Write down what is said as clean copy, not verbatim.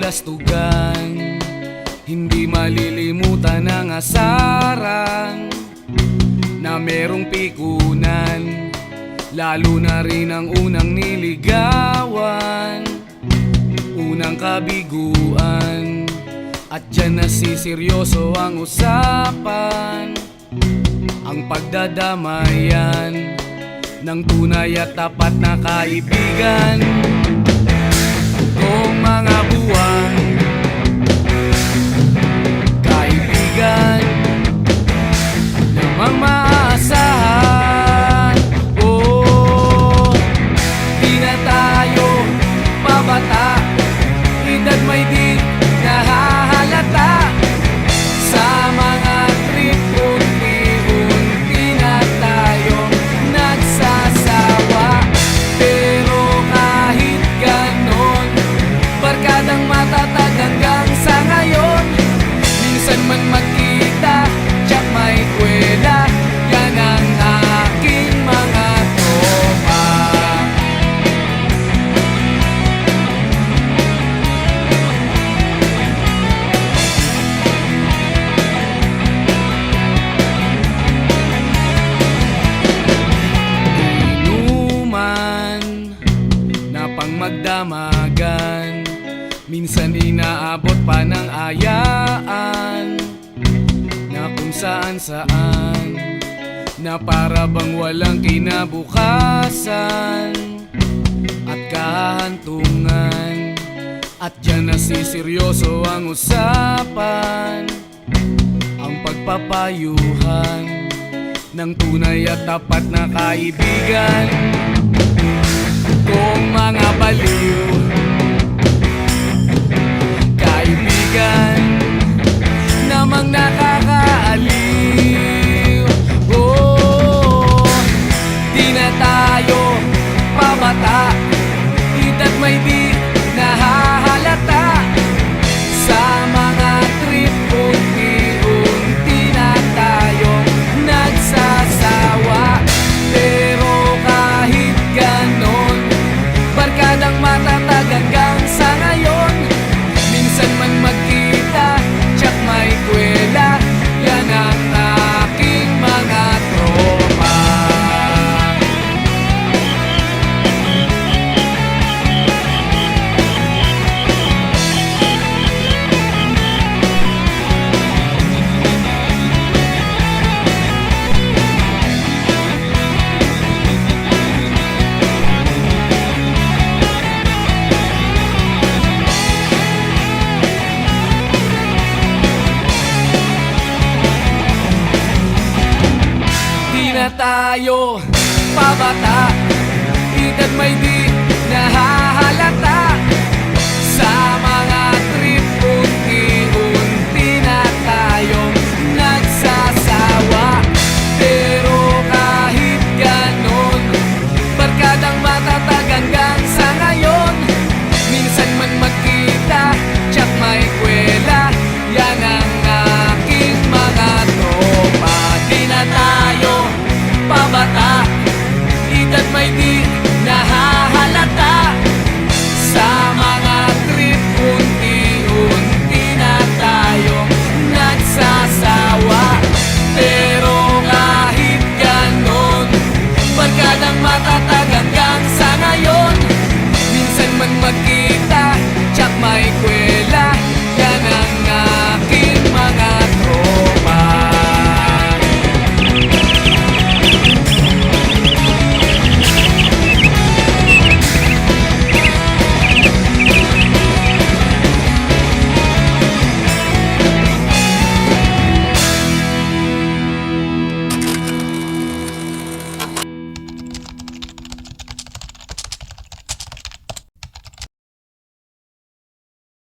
kastugan, hindi malilimutan ang asaran na merong pikunan, lalo na rin ang unang niligawan, unang kabiguan. At dyan nasiseryoso ang usapan, ang pagdadamayan ng tunay at tapat na kaibigan. Kung mga buwan, kaibigan namang maaasahan. Oh, di na tayo pabata, edad may di nahahalata. Sa mga trip unti-unti na tayong nagsasawa. Pero kahit ganon, barkadang matatag hanggang sa ngayon. Minsan man magkita, tiyak may kwela, yan ang aking mga tropa. Inuman na pang magdamagan, minsan inaabot pa ng ayaan, na kung saan-saan, na para bang walang kinabukasan at kahantungan. At dyan nasiseryoso ang usapan, ang pagpapayuhan ng tunay at tapat na kaibigan. Kung mga baliw, kaibigan namang nakakaaliw. Oh, di na tayo pabata, edad may di nahahalata. Sa mga trip unti-unti na tayong nagsasawa. Pero kahit ganon, barkadang matatag hanggang sa ngayon. Minsan man magkita, tiyak may kwela, yan ang aking mga tropa. Tayo pabata, edad may di nahahalata. Sa mga trip unti-unti na tayong nagsasawa. Pero kahit ganon, barkadang matatag hanggang sa ngayon. Minsan man magkita, tiyak may kwela, yan ang aking mga tropa. Di na tayo pabata, edad may di